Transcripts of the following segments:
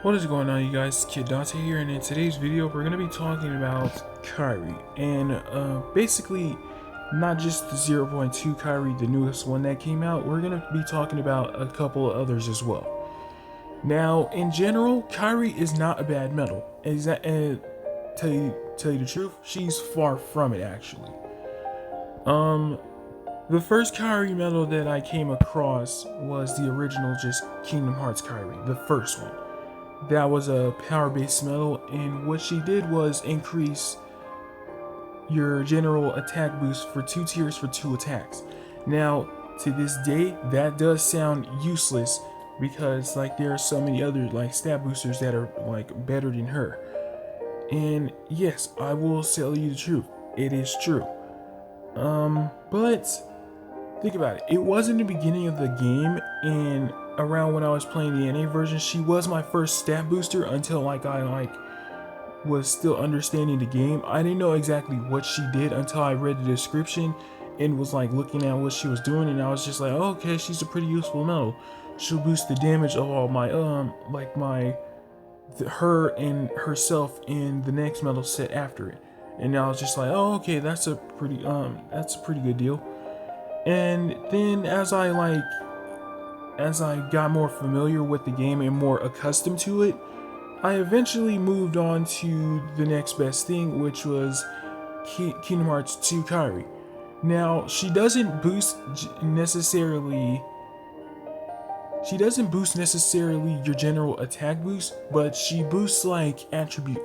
What is going on, you guys? Kid Dante here, and in today's video we're going to be talking about Kyrie, and basically not just the 0.2 Kyrie, the newest one that came out. We're going to be talking about a couple of others as well. Now, in general, Kyrie is not a bad medal. Tell you the truth, she's far from it actually. The first Kyrie medal that I came across was the original, just Kingdom Hearts Kyrie, the first one. That was a power-based medal, and what she did was increase your general attack boost for 2 tiers for 2 attacks. Now, to this day, that does sound useless because there are so many other stat boosters that are better than her. And yes, I will tell you the truth. It is true. But think about it. It was in the beginning of the game, and around when I was playing the NA version, she was my first stat booster until I was still understanding the game. I didn't know exactly what she did until I read the description and was looking at what she was doing, and I was just like, oh, okay, she's a pretty useful medal. She'll boost the damage of all my her and herself in the next medal set after it. And I was just like, oh, okay, that's a pretty good deal. And then as I got more familiar with the game and more accustomed to it, I eventually moved on to the next best thing, which was Kingdom Hearts 2 Kyrie. Now, she doesn't boost necessarily your general attack boost, but she boosts attribute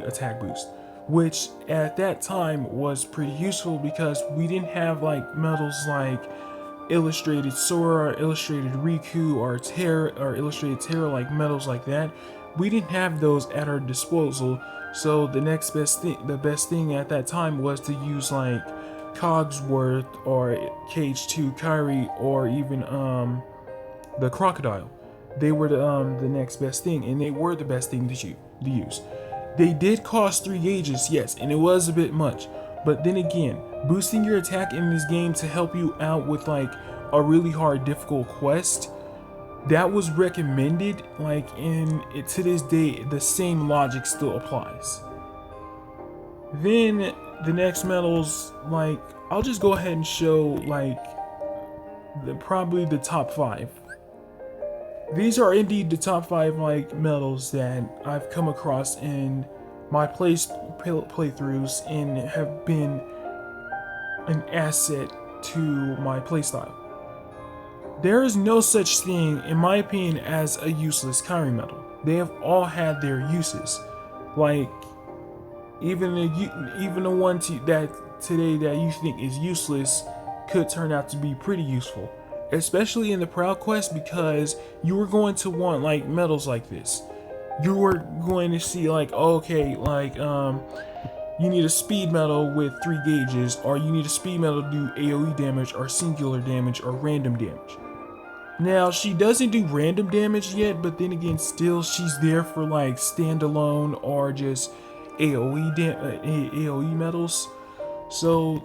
attack boost, which at that time was pretty useful because we didn't have medals like Illustrated Sora, Illustrated Riku, or Terra, or Illustrated Terra, medals like that. We didn't have those at our disposal, so the best thing at that time was to use Cogsworth or KH2 Kyrie, or even the Crocodile. They were the next best thing, and they were the best thing to use. They did cost 3 gauges, yes, and it was a bit much. But then again, boosting your attack in this game to help you out with a really hard, difficult quest, that was recommended. To this day, the same logic still applies. Then the next medals, I'll just go ahead and show probably the top 5. These are indeed the top 5 medals that I've come across in my playthroughs and have been an asset to my playstyle. There is no such thing, in my opinion, as a useless Kyrie medal. They have all had their uses. Even the one that today that you think is useless could turn out to be pretty useful, especially in the Proud Quest, because you were going to want medals like this. You were going to see you need a speed medal with 3 gauges, or you need a speed medal to do AoE damage, or singular damage, or random damage. Now, she doesn't do random damage yet, but then again, still she's there for standalone or just AoE medals. So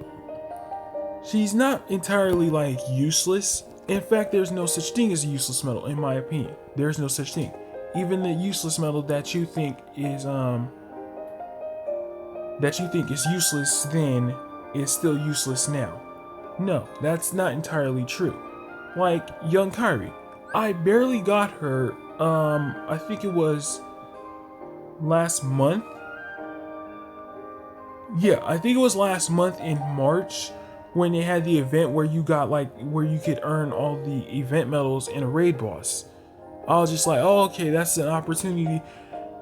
she's not entirely useless. In fact, there's no such thing as a useless medal, in my opinion. There's no such thing. Even the useless medal that you think is useless then is still useless now. No, that's not entirely true. Young Kairi, I barely got her. I think it was last month. Yeah, I think it was last month in March, when they had the event where you got where you could earn all the event medals in a raid boss. I was just like, oh, okay, that's an opportunity.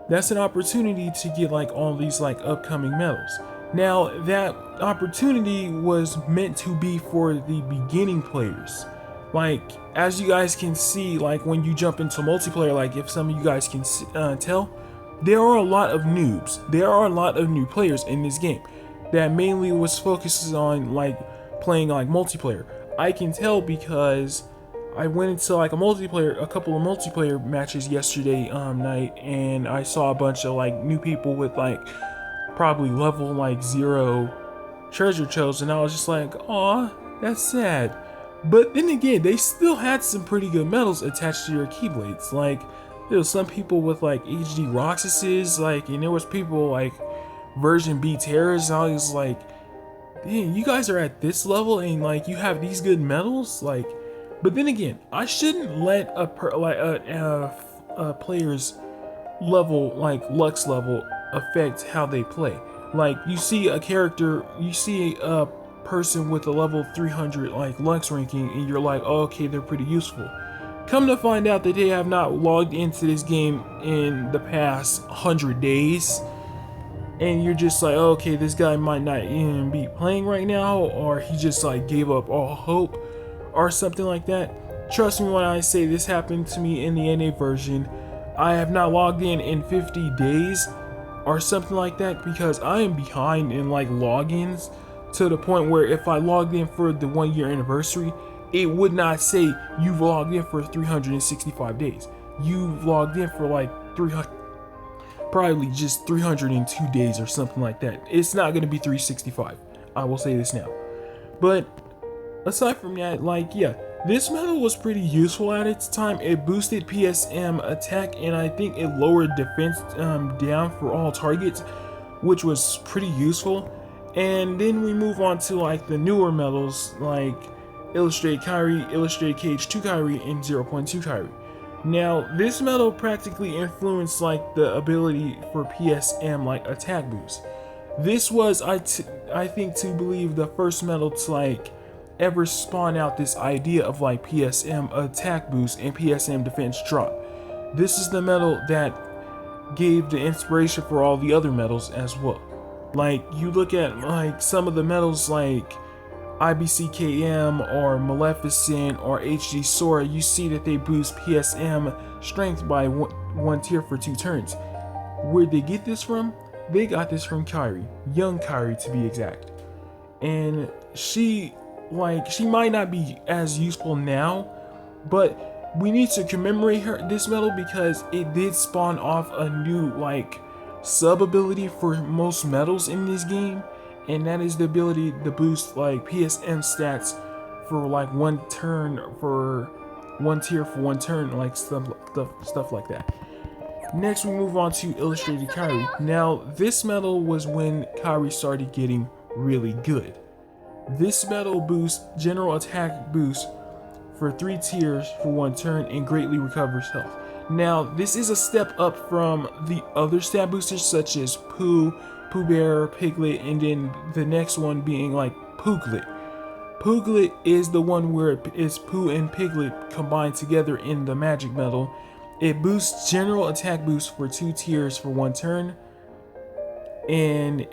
That's an opportunity to get all these upcoming medals. Now, that opportunity was meant to be for the beginning players. As you guys can see, when you jump into multiplayer, if some of you guys can tell, there are a lot of noobs. There are a lot of new players in this game that mainly was focused on playing multiplayer. I can tell because I went into a couple of multiplayer matches yesterday night, and I saw a bunch of new people with probably level 0 treasure troves, and I was just like, aw, that's sad. But then again, they still had some pretty good medals attached to your keyblades. there was some people with like HD Roxases, like, and there was people like version B Terrors. I was like, dang, you guys are at this level and like you have these good medals, like. But then again, I shouldn't let a player's level, like Lux level, affect how they play. Like you see a character, you see a person with a level 300 like Lux ranking, and you're like, oh, okay, they're pretty useful. Come to find out that they have not logged into this game in the past 100 days, and you're just like, oh, okay, this guy might not even be playing right now, or he just like gave up all hope, or something like that. Trust me when I say this happened to me in the NA version. I have not logged in 50 days or something like that because I am behind in like logins, to the point where if I logged in for the 1 year anniversary, it would not say you've logged in for 365 days. You've logged in for like 300, probably just 302 days or something like that. It's not going to be 365. I will say this now. But aside from that, like, yeah, this medal was pretty useful at its time. It boosted PSM attack, and I think it lowered defense down for all targets, which was pretty useful. And then we move on to like the newer medals like Illustrated Kyrie, Illustrated KH2 Kyrie, and 0.2 Kyrie. Now, this medal practically influenced like the ability for PSM like attack boost. This was, I think, to believe the first medal to like ever spawn out this idea of like PSM attack boost and PSM defense drop. This is the medal that gave the inspiration for all the other medals as well. Like you look at like some of the medals like IBCKM or Maleficent or HD Sora, you see that they boost PSM strength by one tier for 2 turns. Where'd they get this from? They got this from Kairi, young Kairi to be exact. And she might not be as useful now, but we need to commemorate this medal because it did spawn off a new like sub ability for most medals in this game, and that is the ability to boost like PSM stats for like 1 turn, for 1 tier for 1 turn, like stuff like that. Next we move on to Illustrated Kyrie. Now this medal was when Kyrie started getting really good. This medal boosts general attack boost for 3 tiers for 1 turn and greatly recovers health. Now, this is a step up from the other stat boosters such as Pooh, Pooh Bear, Piglet, and then the next one being like Pooglet. Pooglet is the one where it's Pooh and Piglet combined together in the magic medal. It boosts general attack boost for 2 tiers for 1 turn, and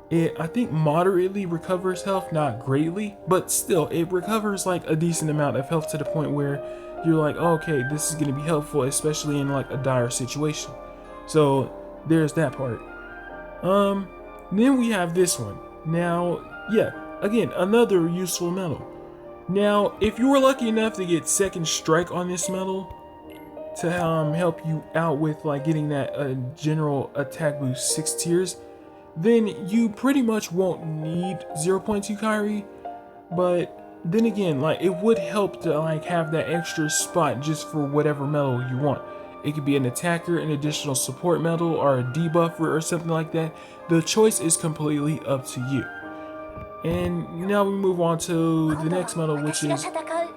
it, I think, moderately recovers health, not greatly, but still, it recovers like a decent amount of health to the point where you're like, oh, okay, this is going to be helpful, especially in like a dire situation. So there's that part. Then we have this one. Now, yeah, again, another useful medal. Now, if you were lucky enough to get second strike on this medal to help you out with like getting that general attack boost 6 tiers, then you pretty much won't need 0.2 Kyrie. But then again, like, it would help to like have that extra spot just for whatever medal you want. It could be an attacker, an additional support medal, or a debuffer or something like that. The choice is completely up to you. And now we move on to the next medal, which is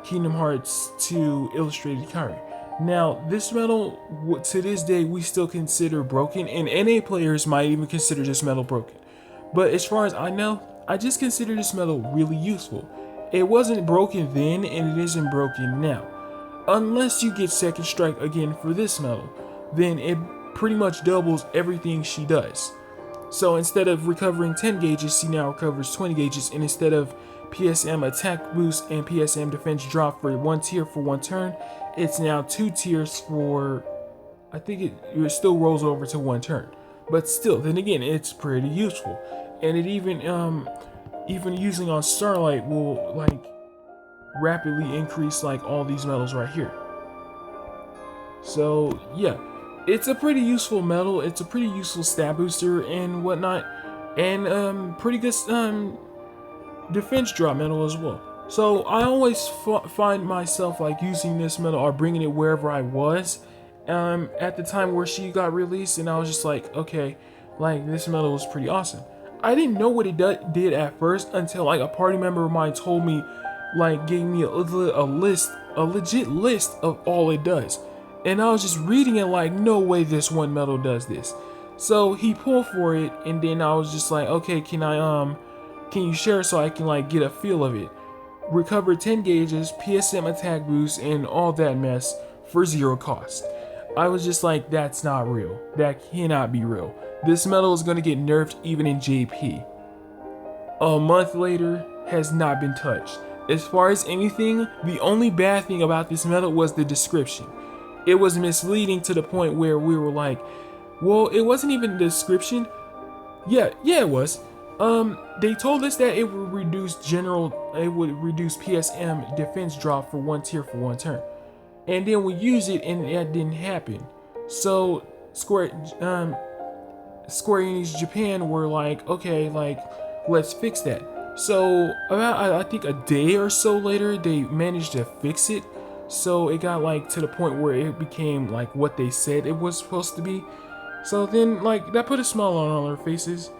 Kingdom Hearts 2 Illustrated Kyrie. Now, this medal, to this day, we still consider broken, and NA players might even consider this medal broken. But as far as I know, I just consider this medal really useful. It wasn't broken then, and it isn't broken now. Unless you get second strike again for this medal, then it pretty much doubles everything she does. So instead of recovering 10 gauges, she now recovers 20 gauges, and instead of PSM attack boost and PSM defense drop for 1 tier for 1 turn, it's now 2 tiers for, I think it still rolls over to 1 turn. But still, then again, it's pretty useful. And it even using on Starlight will like rapidly increase like all these medals right here. So yeah, it's a pretty useful medal. It's a pretty useful stat booster and whatnot, and pretty good defense drop medal as well. So I always find myself like using this medal or bringing it wherever I was, at the time where she got released, and I was just like, okay, like this medal was pretty awesome. I didn't know what it did at first until like a party member of mine told me, like gave me a legit list of all it does, and I was just reading it like, no way this one medal does this. So he pulled for it, and then I was just like, okay, can you share so I can like get a feel of it? Recover 10 gauges, PSM attack boost, and all that mess for 0 cost. I was just like, that's not real. That cannot be real. This medal is gonna get nerfed even in JP. A month later, has not been touched. As far as anything, the only bad thing about this medal was the description. It was misleading to the point where we were like, well, it wasn't even the description. Yeah, it was. They told us that it would reduce PSM defense drop for 1 tier for 1 turn. And then we use it and that didn't happen. So Square Enix Japan were like, okay, like let's fix that. So about I think a day or so later, they managed to fix it. So it got like to the point where it became like what they said it was supposed to be. So then like that put a smile on all our faces.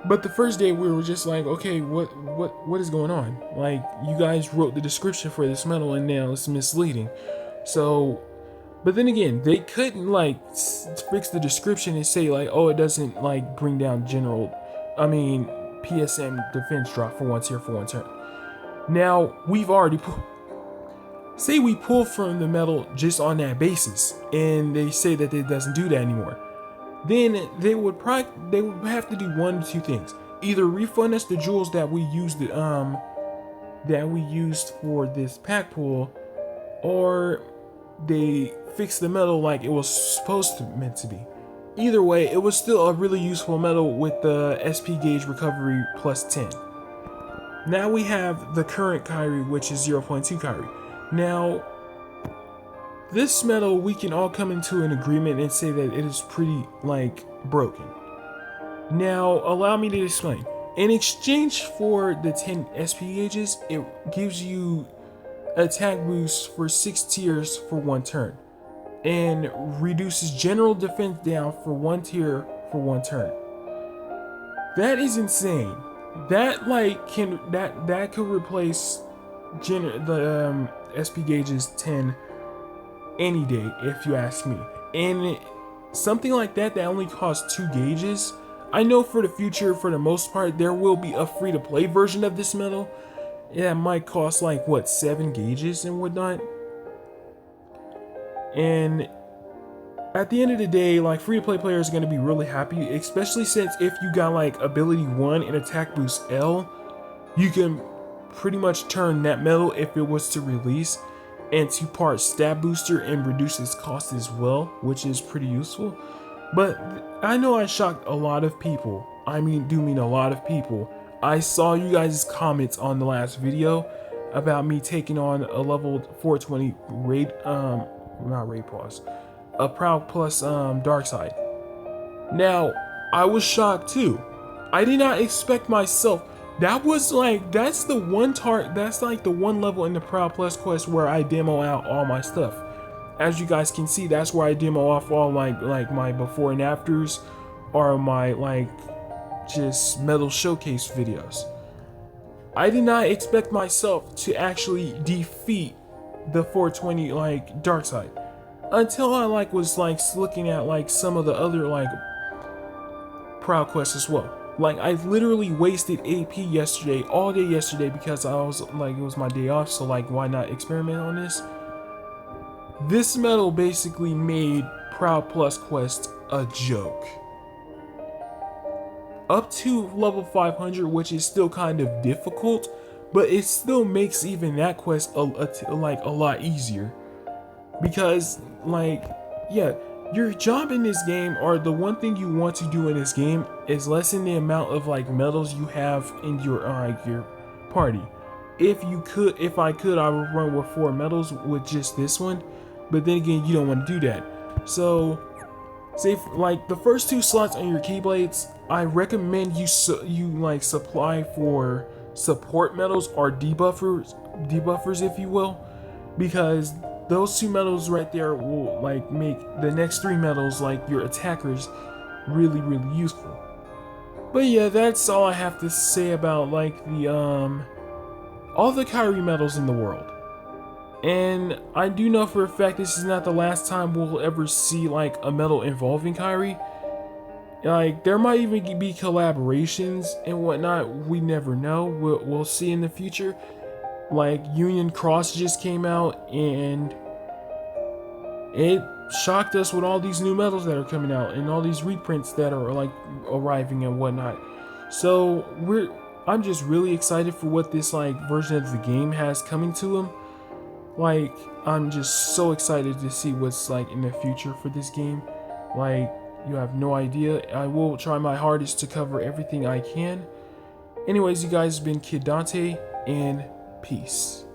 But the first day we were just like, okay, what is going on? Like, you guys wrote the description for this medal and now it's misleading. So, but then again, they couldn't like fix the description and say like, oh, it doesn't like bring down PSM defense drop for 1 tier for 1 turn. Now, we've already say we pull from the medal just on that basis, and they say that it doesn't do that anymore. Then they would have to do one of two things: either refund us the jewels that we used for this pack pool, or they fix the medal like it was meant to be. Either way, it was still a really useful medal with the SP gauge recovery plus 10. Now we have the current Kyrie, which is 0.2 Kyrie. Now, this medal, we can all come into an agreement and say that it is pretty, like, broken. Now, allow me to explain. In exchange for the 10 SP gauges, it gives you attack boosts for 6 tiers for 1 turn, and reduces general defense down for 1 tier for 1 turn. That is insane. That, like, that could replace the SP gauges 10 any day, if you ask me. And something like that only costs 2 gauges. I know for the future, for the most part, there will be a free-to-play version of this medal. It might cost like 7 gauges and whatnot. And at the end of the day, like, free-to-play players are going to be really happy, especially since if you got like ability 1 and attack boost L, you can pretty much turn that medal, if it was to release, into part stat booster and reduce its cost as well, which is pretty useful. But I know I shocked a lot of people. I mean a lot of people. I saw you guys' comments on the last video about me taking on a level 420 a Proud Plus Dark Side. Now, I was shocked too. I did not expect myself. That's like the one level in the Proud Plus quest where I demo out all my stuff. As you guys can see, that's where I demo off all like my before and afters, or my just medal showcase videos. I did not expect myself to actually defeat the 420 Dark Side until I was looking at some of the other Proud quests as well. I literally wasted AP all day yesterday because I was it was my day off, so why not experiment on this? This medal basically made Proud Plus quest a joke. Up to level 500, which is still kind of difficult, but it still makes even that quest a lot easier. Because your job in this game, or the one thing you want to do in this game, is lessen the amount of medals you have in your party. If I could, I would run with 4 medals with just this one, but then again, you don't want to do that. So, say the first 2 slots on your keyblades, I recommend you supply for support medals or debuffers, if you will, because those 2 medals right there will like make the next 3 medals, like your attackers, really useful. But yeah, that's all I have to say about like the all the Kyrie medals in the world. And I do know for a fact this is not the last time we'll ever see like a medal involving Kyrie. Like there might even be collaborations and whatnot. We never know. We'll see in the future. Like Union Cross just came out and it shocked us with all these new medals that are coming out and all these reprints that are like arriving and whatnot. So I'm just really excited for what this like version of the game has coming to them. Like I'm just so excited to see what's like in the future for this game. Like you have no idea. I will try my hardest to cover everything I can. Anyways, you guys, have been Kid Dante, and peace.